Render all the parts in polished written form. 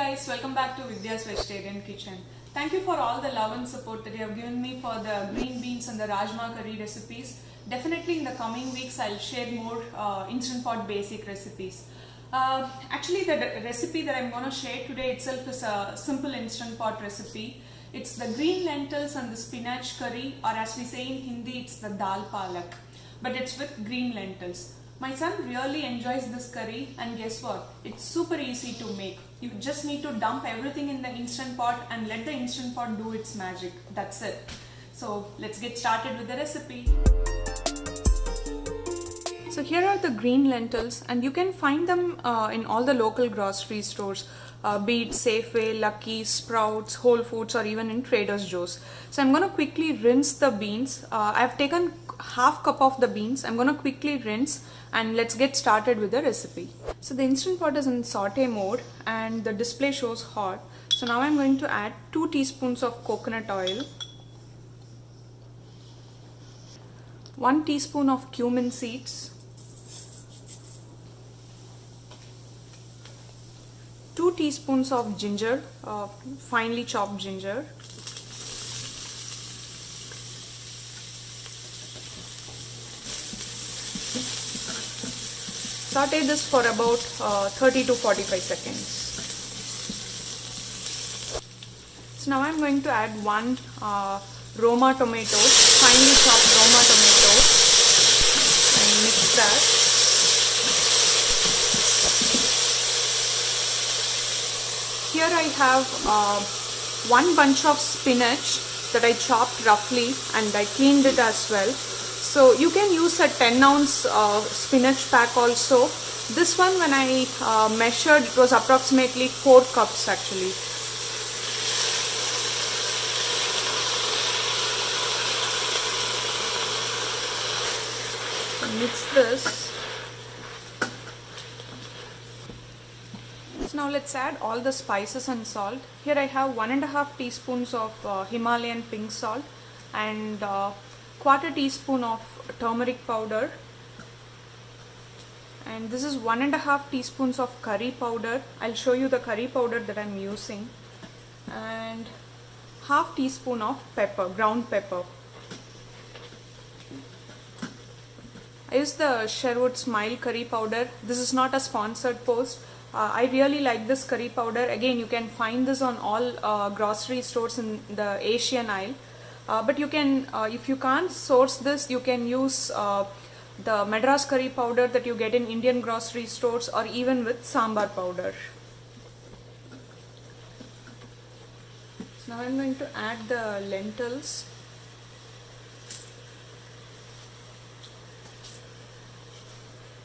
guys, welcome back to Vidya's Vegetarian Kitchen. Thank you for all the love and support that you have given me for the green beans and the rajma curry recipes. Definitely in the coming weeks I'll share more instant pot basic recipes. Actually the recipe that I'm going to share today itself is a simple instant pot recipe. It's the green lentils and the spinach curry, or as we say in Hindi, it's the Dal Palak, but it's with green lentils. My son really enjoys this curry, and guess what? It's super easy to make. You just need to dump everything in the instant pot and let the instant pot do its magic. That's it. So let's get started with the recipe. So here are the green lentils, and you can find them in all the local grocery stores, be it Safeway, Lucky, Sprouts, Whole Foods, or even in Trader Joe's. So I'm going to quickly rinse the beans. I've taken half cup of the beans. I'm going to quickly rinse and let's get started with the recipe. So the instant pot is in saute mode and the display shows hot. So now I'm going to add 2 teaspoons of coconut oil, 1 teaspoon of cumin seeds, 2 teaspoons of ginger, finely chopped ginger, saute this for about 30 to 45 seconds. So now I'm going to add 1 roma tomato, finely chopped roma tomato, and mix that. Here I have 1 bunch of spinach that I chopped roughly and I cleaned it as well. So you can use a 10-ounce spinach pack also. This one, when I measured, it was approximately 4 cups actually. So mix this. So now let's add all the spices and salt. Here I have 1.5 teaspoons of Himalayan pink salt and 1/4 teaspoon of turmeric powder, and this is 1.5 teaspoons of curry powder. I'll show you the curry powder that I'm using, and 1/2 teaspoon of pepper, ground pepper. I use the Sherwood Smile curry powder. This is not a sponsored post. I really like this curry powder. Again, you can find this on all grocery stores in the Asian aisle. But you can, if you can't source this, you can use the Madras curry powder that you get in Indian grocery stores, or even with sambar powder. So now I'm going to add the lentils.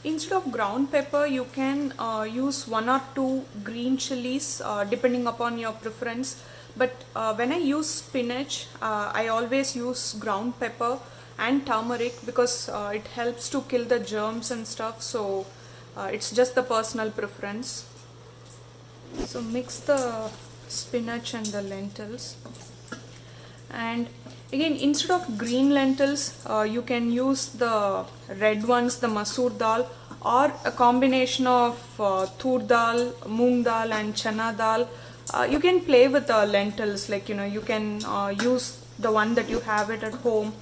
Instead of ground pepper, you can use 1 or 2 green chilies depending upon your preference. But when I use spinach, I always use ground pepper and turmeric because it helps to kill the germs and stuff. So it's just the personal preference. So mix the spinach and the lentils. And again, instead of green lentils, you can use the red ones, the masoor dal, or a combination of tur dal, moong dal and chana dal. You can play with the lentils, like you can use the one that you have it at home,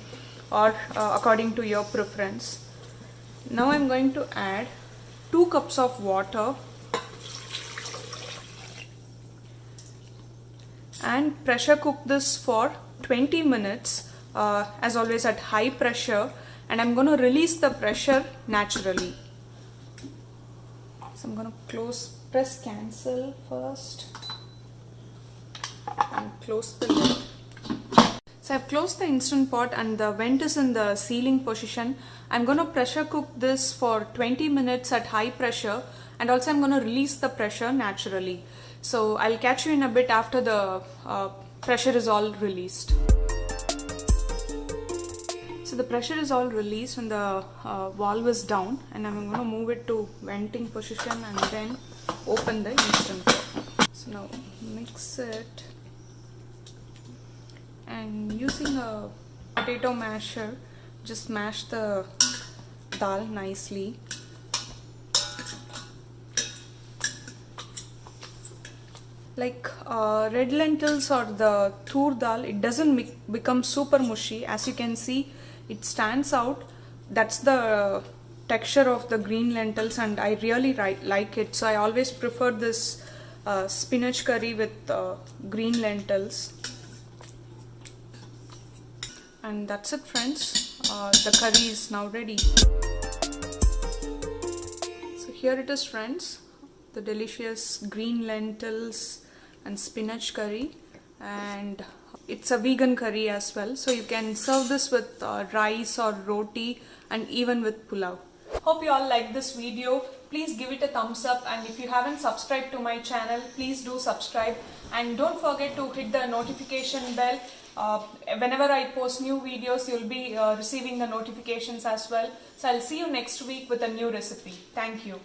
or according to your preference. Now I'm going to add 2 cups of water and pressure cook this for 20 minutes, as always at high pressure, and I'm going to release the pressure naturally. So I'm going to press cancel first and close the lid. So I've closed the instant pot and the vent is in the sealing position. I'm going to pressure cook this for 20 minutes at high pressure, and also I'm going to release the pressure naturally. So I'll catch you in a bit after the pressure is all released. So the pressure is all released and the valve is down, and I'm going to move it to venting position and then open the instant pot. So now mix it, and using a potato masher, just mash the dal nicely. Like red lentils or the tur dal, it doesn't become super mushy. As you can see, it stands out. That's the texture of the green lentils, and I really like it. So I always prefer this spinach curry with green lentils. And that's it, friends. The curry is now ready. So here it is, friends, the delicious green lentils and spinach curry, and it's a vegan curry as well, so you can serve this with rice or roti and even with pulao. Hope you all like this video. Please give it a thumbs up, and if you haven't subscribed to my channel, please do subscribe, and don't forget to hit the notification bell. Whenever I post new videos, you'll be receiving the notifications as well. So I'll see you next week with a new recipe. Thank you.